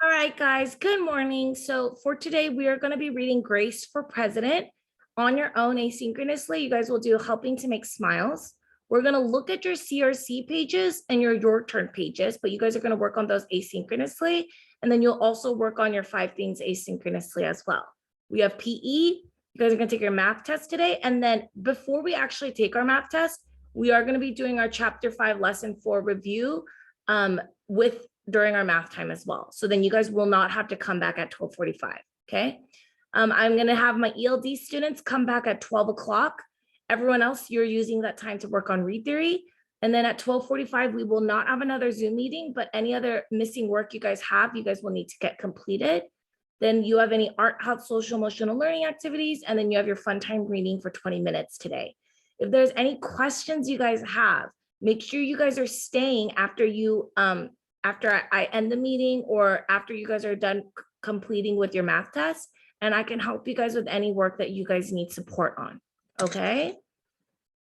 All right, guys, good morning. So for today, we are going to be reading Grace for President on your own asynchronously. You guys will do Helping to Make Smiles. We're going to look at your CRC pages and your turn pages, but you guys are going to work on those asynchronously. And then you'll also work on your 5 things asynchronously as well. We have PE. You guys are going to take your math test today. And then before we actually take our math test, we are going to be doing our chapter 5 lesson 4 review during our math time as well. So then you guys will not have to come back at 12:45, okay? I'm gonna have my ELD students come back at 12 o'clock. Everyone else, you're using that time to work on read theory. And then at 12:45, we will not have another Zoom meeting, but any other missing work you guys have, you guys will need to get completed. Then you have any art, health, social, emotional learning activities, and then you have your fun time reading for 20 minutes today. If there's any questions you guys have, make sure you guys are staying after I end the meeting or after you guys are done completing with your math test, and I can help you guys with any work that you guys need support on, okay?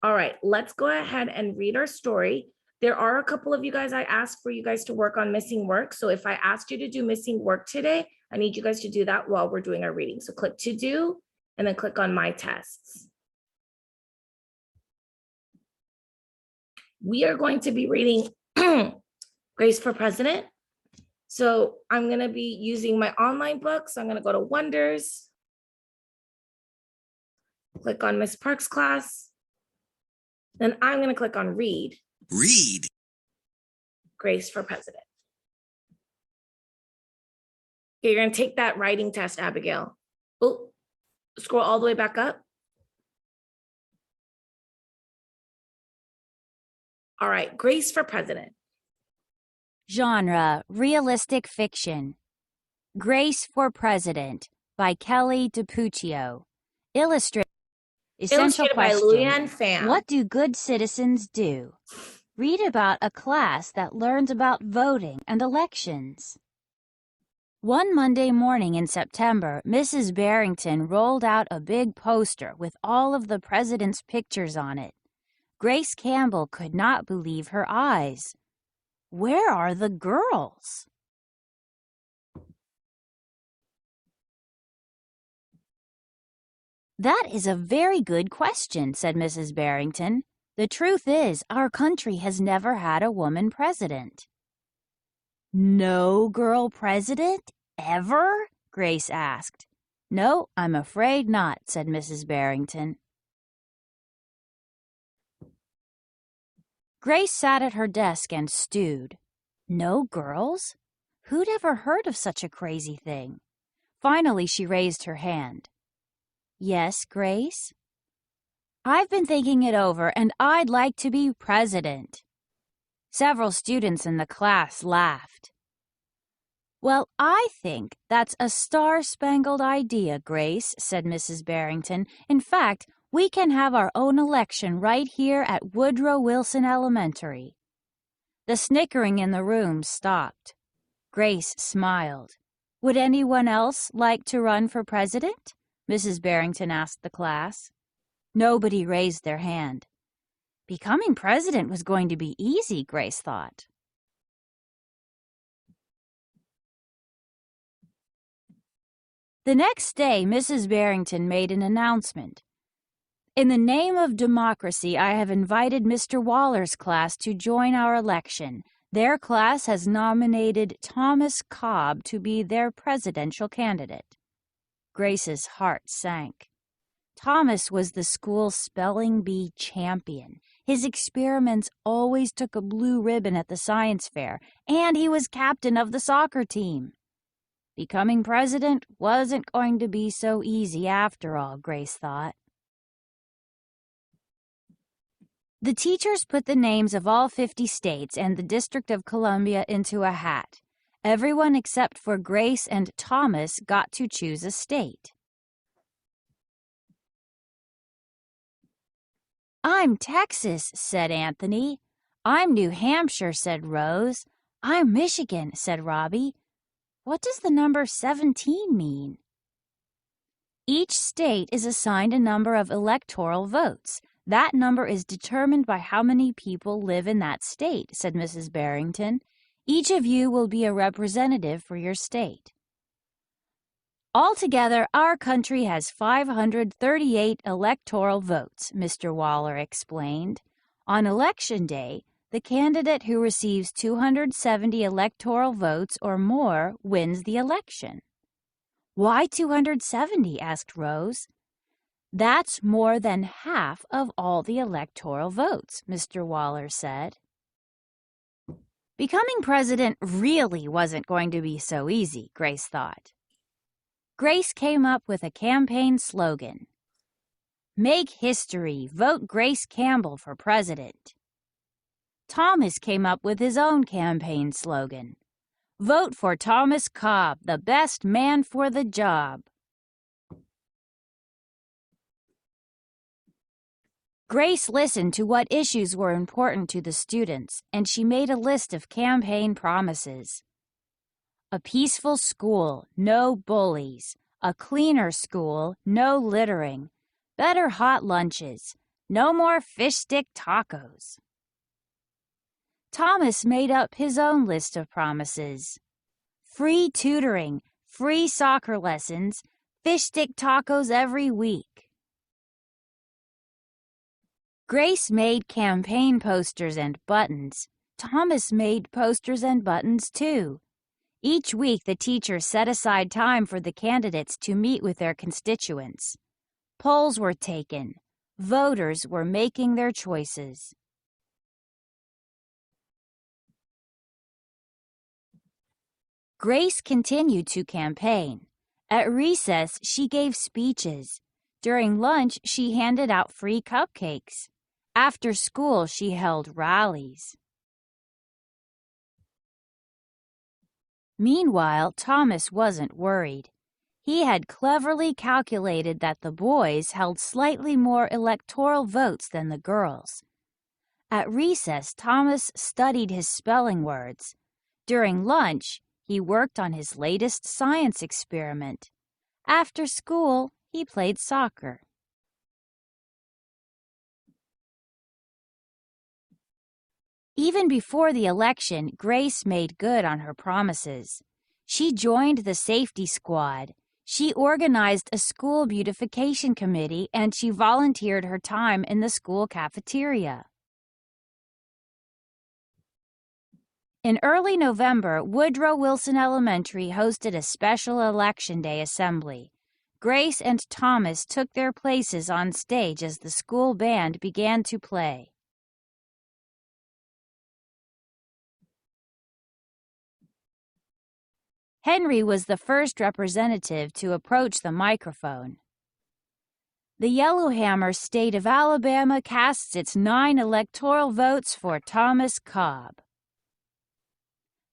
All right, let's go ahead and read our story. There are a couple of you guys I asked for you guys to work on missing work. So if I asked you to do missing work today, I need you guys to do that while we're doing our reading. So click to do, and then click on my tests. We are going to be reading Grace for President. So I'm going to be using my online book. So I'm going to go to Wonders, click on Miss Park's class. Then I'm going to click on Read. Read. Grace for President. Okay, you're going to take that writing test, Abigail. Oh, scroll all the way back up. All right, Grace for President. Genre, realistic fiction. Grace for President by Kelly DiPuccio. Illustrated Illustrated by question. Luann Pham. What do good citizens do? Read about a class that learns about voting and elections. One Monday morning in September, Mrs. Barrington rolled out a big poster with all of the president's pictures on it. Grace Campbell could not believe her eyes. Where are the girls? That is a very good question, said Mrs. Barrington. The truth is, our country has never had a woman president. No girl president? Ever? Grace asked. No, I'm afraid not, said Mrs. Barrington. Grace sat at her desk and stewed. No girls? Who'd ever heard of such a crazy thing? Finally, she raised her hand. Yes, Grace? I've been thinking it over, and I'd like to be president. Several students in the class laughed. Well, I think that's a star-spangled idea, Grace, said Mrs. Barrington. In fact, we can have our own election right here at Woodrow Wilson Elementary. The snickering in the room stopped. Grace smiled. Would anyone else like to run for president? Mrs. Barrington asked the class. Nobody raised their hand. Becoming president was going to be easy, Grace thought. The next day, Mrs. Barrington made an announcement. In the name of democracy, I have invited Mr. Waller's class to join our election. Their class has nominated Thomas Cobb to be their presidential candidate. Grace's heart sank. Thomas was the school's spelling bee champion. His experiments always took a blue ribbon at the science fair, and he was captain of the soccer team. Becoming president wasn't going to be so easy after all, Grace thought. The teachers put the names of all 50 states and the District of Columbia into a hat. Everyone except for Grace and Thomas got to choose a state. I'm Texas, said Anthony. I'm New Hampshire, said Rose. I'm Michigan, said Robbie. What does the number 17 mean? Each state is assigned a number of electoral votes. That number is determined by how many people live in that state, said Mrs. Barrington. Each of you will be a representative for your state. Altogether, our country has 538 electoral votes, Mr. Waller explained. On election day, the candidate who receives 270 electoral votes or more wins the election. Why 270? Asked Rose. That's more than half of all the electoral votes, Mr. Waller said. Becoming president really wasn't going to be so easy, Grace thought. Grace came up with a campaign slogan. Make history, vote Grace Campbell for president. Thomas came up with his own campaign slogan. Vote for Thomas Cobb, the best man for the job. Grace listened to what issues were important to the students, and she made a list of campaign promises. A peaceful school, no bullies. A cleaner school, no littering. Better hot lunches. No more fish stick tacos. Thomas made up his own list of promises. Free tutoring, free soccer lessons, fish stick tacos every week. Grace made campaign posters and buttons. Thomas made posters and buttons too. Each week, the teacher set aside time for the candidates to meet with their constituents. Polls were taken. Voters were making their choices. Grace continued to campaign. At recess, she gave speeches. During lunch, she handed out free cupcakes. After school, she held rallies. Meanwhile, Thomas wasn't worried. He had cleverly calculated that the boys held slightly more electoral votes than the girls. At recess, Thomas studied his spelling words. During lunch, he worked on his latest science experiment. After school, he played soccer. Even before the election, Grace made good on her promises. She joined the safety squad. She organized a school beautification committee and she volunteered her time in the school cafeteria. In early November, Woodrow Wilson Elementary hosted a special Election Day assembly. Grace and Thomas took their places on stage as the school band began to play. Henry was the first representative to approach the microphone. The Yellowhammer state of Alabama casts its 9 electoral votes for Thomas Cobb.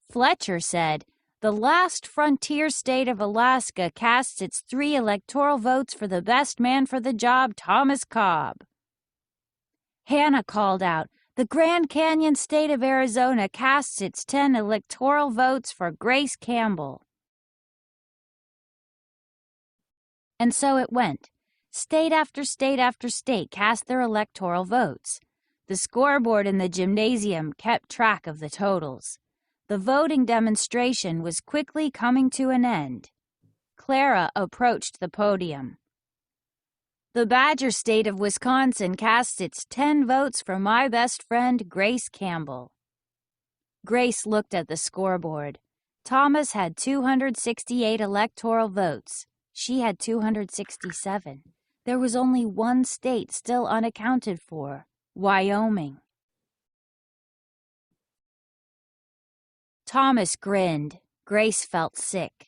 Fletcher said, the last frontier state of Alaska casts its 3 electoral votes for the best man for the job, Thomas Cobb. Hannah called out, the Grand Canyon state of Arizona casts its 10 electoral votes for Grace Campbell. And so it went. State after state after state cast their electoral votes. The scoreboard in the gymnasium kept track of the totals. The voting demonstration was quickly coming to an end. Clara approached the podium. The Badger State of Wisconsin cast its 10 votes for my best friend, Grace Campbell. Grace looked at the scoreboard. Thomas had 268 electoral votes. She had 267. There was only one state still unaccounted for, Wyoming. Thomas grinned. Grace felt sick.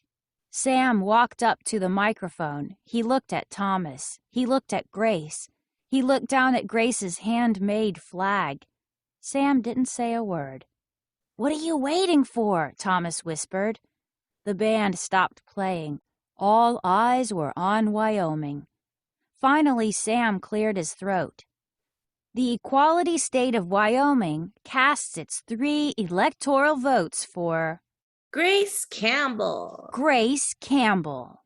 Sam walked up to the microphone. He looked at Thomas. He looked at Grace. He looked down at Grace's handmade flag. Sam didn't say a word. "What are you waiting for?" Thomas whispered. The band stopped playing. All eyes were on Wyoming. Finally, Sam cleared his throat. The equality state of Wyoming casts its 3 electoral votes for Grace Campbell. Grace Campbell.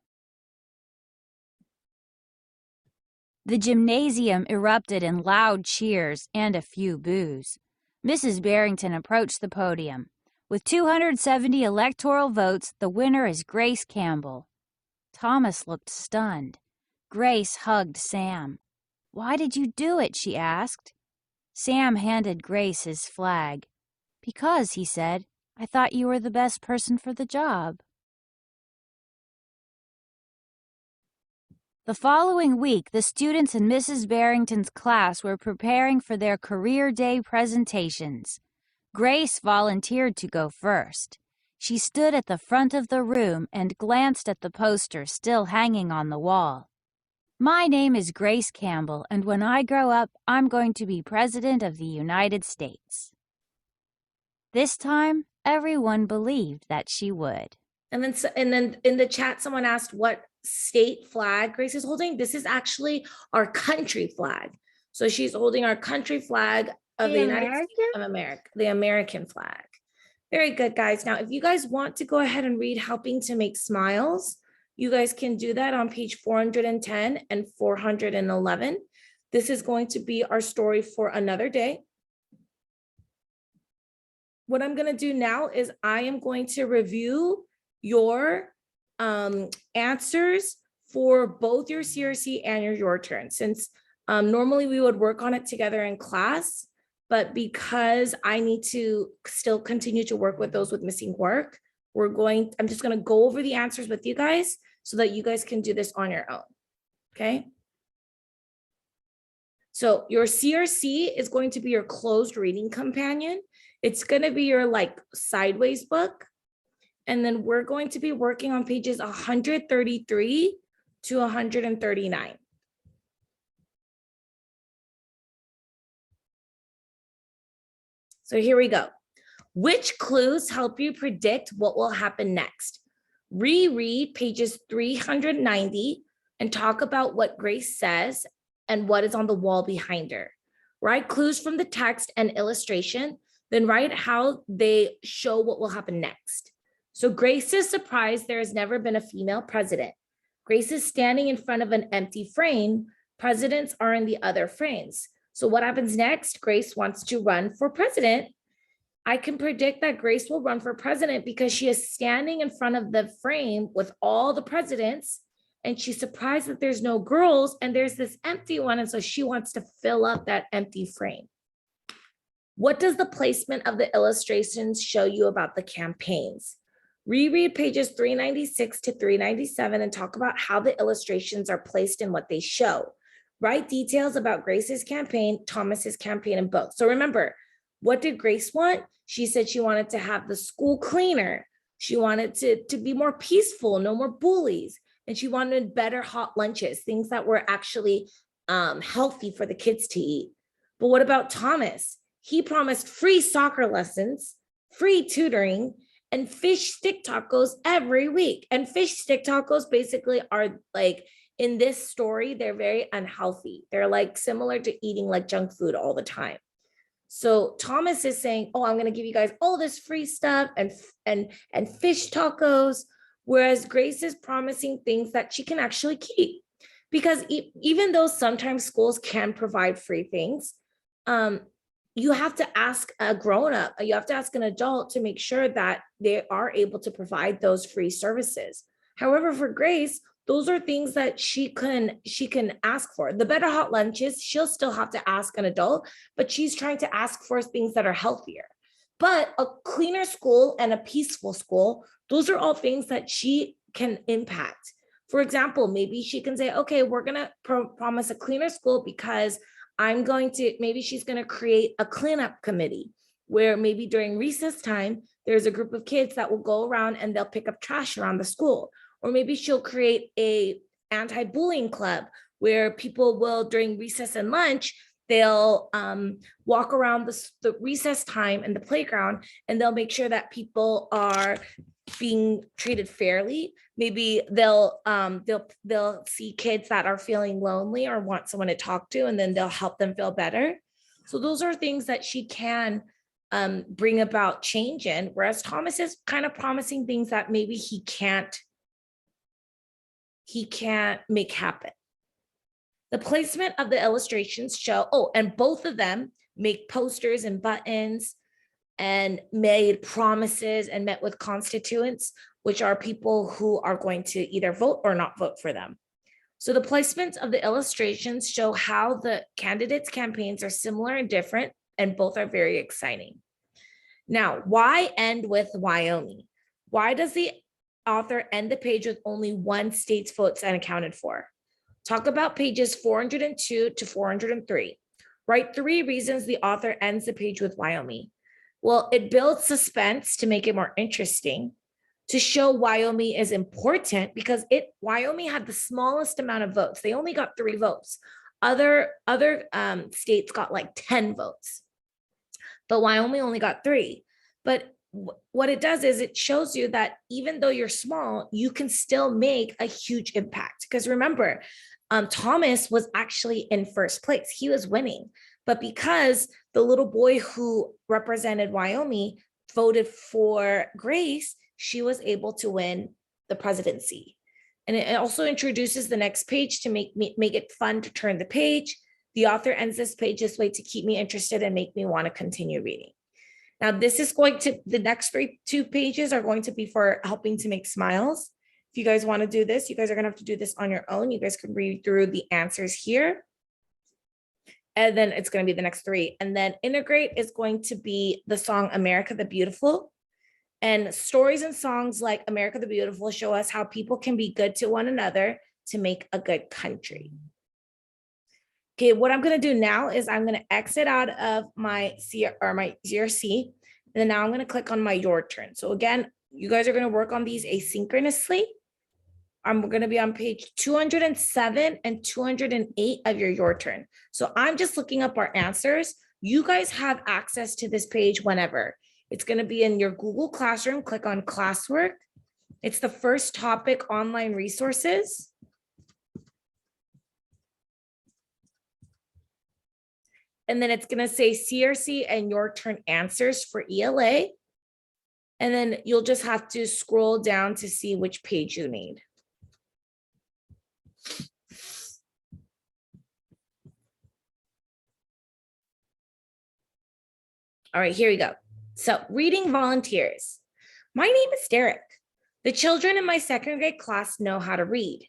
The gymnasium erupted in loud cheers and a few boos. Mrs. Barrington approached the podium. With 270 electoral votes, the winner is Grace Campbell. Thomas looked stunned. Grace hugged Sam. "Why did you do it?" she asked. Sam handed Grace his flag. "Because," he said, "I thought you were the best person for the job." The following week, the students in Mrs. Barrington's class were preparing for their career day presentations. Grace volunteered to go first. She stood at the front of the room and glanced at the poster still hanging on the wall. "My name is Grace Campbell, and when I grow up, I'm going to be President of the United States." This time, everyone believed that she would. And then in the chat, someone asked what state flag Grace is holding. This is actually our country flag. So she's holding our country flag of the United States of America, the American flag. Very good, guys. Now, if you guys want to go ahead and read Helping to Make Smiles, you guys can do that on page 410 and 411. This is going to be our story for another day. What I'm going to do now is I am going to review your answers for both your CRC and your turn. Since normally we would work on it together in class, but because I need to still continue to work with those with missing work, I'm just going to go over the answers with you guys so that you guys can do this on your own. Okay. So your CRC is going to be your closed reading companion. It's going to be your like sideways book. And then we're going to be working on pages 133 to 139. So here we go. Which clues help you predict what will happen next? Reread pages 390 and talk about what Grace says and what is on the wall behind her. Write clues from the text and illustration, then write how they show what will happen next. So Grace is surprised there has never been a female president. Grace is standing in front of an empty frame. Presidents are in the other frames. So what happens next? Grace wants to run for president. I can predict that Grace will run for president because she is standing in front of the frame with all the presidents, and she's surprised that there's no girls and there's this empty one. And so she wants to fill up that empty frame. What does the placement of the illustrations show you about the campaigns? Reread pages 396 to 397 and talk about how the illustrations are placed and what they show. Write details about Grace's campaign, Thomas's campaign, and both. So remember, what did Grace want? She said she wanted to have the school cleaner. She wanted to be more peaceful, no more bullies. And she wanted better hot lunches, things that were actually healthy for the kids to eat. But what about Thomas? He promised free soccer lessons, free tutoring, and fish stick tacos every week. And fish stick tacos basically are like, in this story, they're very unhealthy. They're like similar to eating like junk food all the time. So Thomas is saying, oh, I'm going to give you guys all this free stuff and fish tacos, whereas Grace is promising things that she can actually keep. Because even though sometimes schools can provide free things, you have to ask a grown-up, you have to ask an adult to make sure that they are able to provide those free services. However, for Grace, those are things that she can ask for. The better hot lunches, she'll still have to ask an adult, but she's trying to ask for things that are healthier. But a cleaner school and a peaceful school, those are all things that she can impact. For example, maybe she can say, okay, we're gonna promise a cleaner school because maybe she's gonna create a cleanup committee where maybe during recess time, there's a group of kids that will go around and they'll pick up trash around the school. Or maybe she'll create a anti-bullying club where people will, during recess and lunch, they'll walk around the recess time and the playground, and they'll make sure that people are being treated fairly. Maybe they'll see kids that are feeling lonely or want someone to talk to, and then they'll help them feel better. So those are things that she can bring about change in, whereas Thomas is kind of promising things that maybe he can't make happen. The placement of the illustrations show, and both of them make posters and buttons. and made promises and met with constituents, which are people who are going to either vote or not vote for them. So the placements of the illustrations show how the candidates' campaigns are similar and different, and both are very exciting. Now, why end with Wyoming? Why does the author end the page with only one state's votes unaccounted for? Talk about pages 402 to 403. Write 3 reasons the author ends the page with Wyoming. Well, it builds suspense to make it more interesting, to show Wyoming is important because Wyoming had the smallest amount of votes. They only got 3 votes. Other states got like 10 votes, but Wyoming only got 3. But what it does is it shows you that even though you're small, you can still make a huge impact. Because remember, Thomas was actually in first place. He was winning. But because the little boy who represented Wyoming voted for Grace, she was able to win the presidency. And it also introduces the next page to make it fun to turn the page. The author ends this page this way to keep me interested and make me want to continue reading. Now, the next 2 pages are going to be for helping to make smiles. If you guys want to do this, you guys are going to have to do this on your own. You guys can read through the answers here. And then it's going to be the next 3. And then integrate is going to be the song America the Beautiful. And stories and songs like America the Beautiful show us how people can be good to one another to make a good country. Okay, what I'm going to do now is I'm going to exit out of my ZRC, and then now I'm going to click on my Your Turn. So again, you guys are going to work on these asynchronously. I'm going to be on page 207 and 208 of your Turn. So I'm just looking up our answers. You guys have access to this page whenever. It's going to be in your Google Classroom. Click on classwork. It's the first topic, online resources. And then it's going to say CRC and Your Turn answers for ELA. And then you'll just have to scroll down to see which page you need. All right, here we go. So reading volunteers. My name is Derek. The children in my 2nd grade class know how to read.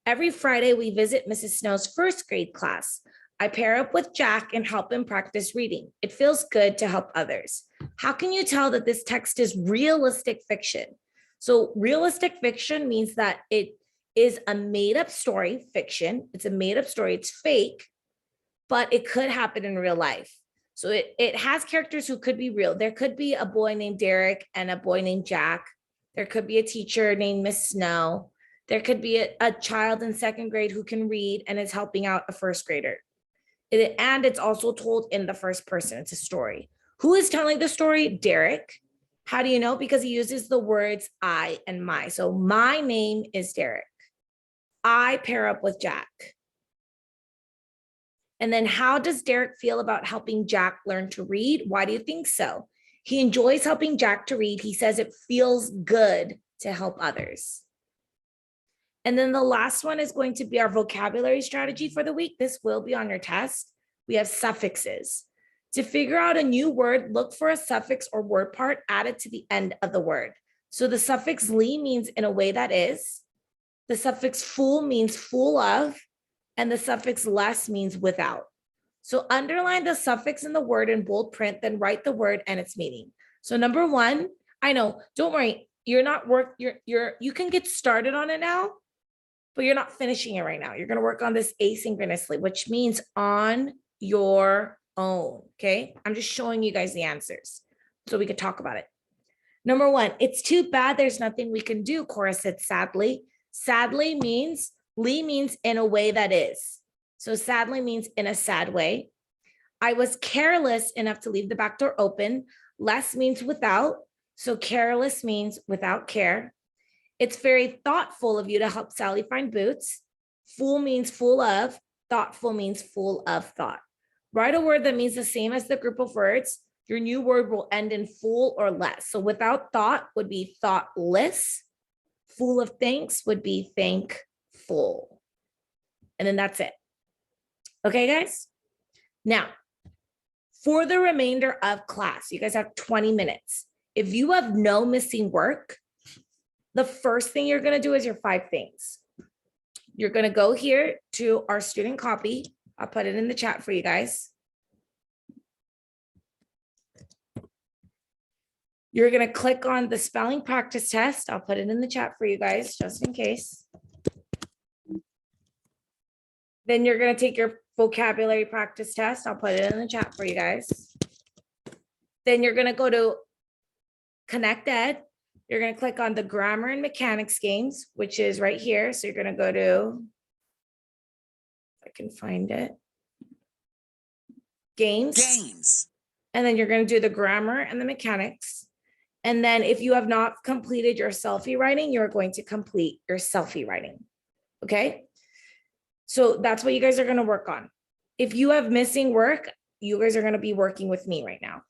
Every Friday, we visit Mrs. Snow's 1st grade class. I pair up with Jack and help him practice reading. It feels good to help others. How can you tell that this text is realistic fiction? So realistic fiction means that it is a made-up story, fiction. It's a made-up story. It's fake, but it could happen in real life. So it has characters who could be real. There could be a boy named Derek and a boy named Jack. There could be a teacher named Miss Snow. There could be a child in 2nd grade who can read and is helping out a 1st grader. And it's also told in the 1st person. It's a story. Who is telling the story? Derek. How do you know? Because he uses the words I and my. So my name is Derek. I pair up with Jack. And then how does Derek feel about helping Jack learn to read? Why do you think so? He enjoys helping Jack to read. He says it feels good to help others. And then the last one is going to be our vocabulary strategy for the week. This will be on your test. We have suffixes. To figure out a new word, look for a suffix or word part added to the end of the word. So the suffix "ly" means in a way that is. The suffix "full" means full of. And the suffix "less" means without. So underline the suffix in the word in bold print, then write the word and its meaning. So number 1, I know, don't worry. You can get started on it now, but you're not finishing it right now. You're going to work on this asynchronously, which means on your own. Okay. I'm just showing you guys the answers so we could talk about it. Number 1, it's too bad there's nothing we can do, Cora said sadly. Sadly means, "ly" means in a way that is. So sadly means in a sad way. I was careless enough to leave the back door open. Less means without. So careless means without care. It's very thoughtful of you to help Sally find boots. Full means full of. Thoughtful means full of thought. Write a word that means the same as the group of words. Your new word will end in full or less. So without thought would be thoughtless. Full of thanks would be thankful. And then that's it. Okay, guys? Now, For the remainder of class, you guys have 20 minutes. If you have no missing work, the first thing you're going to do is your 5 things. You're going to go here to our student copy. I'll put it in the chat for you guys. You're going to click on the spelling practice test. I'll put it in the chat for you guys, just in case. Then you're going to take your vocabulary practice test. I'll put it in the chat for you guys. Then you're going to go to Connect Ed. You're going to click on the grammar and mechanics games, which is right here. So you're going to go to, if I can find it, games. And then you're going to do the grammar and the mechanics. And then if you have not completed your selfie writing, you're going to complete your selfie writing. Okay. So that's what you guys are going to work on. If you have missing work, you guys are going to be working with me right now.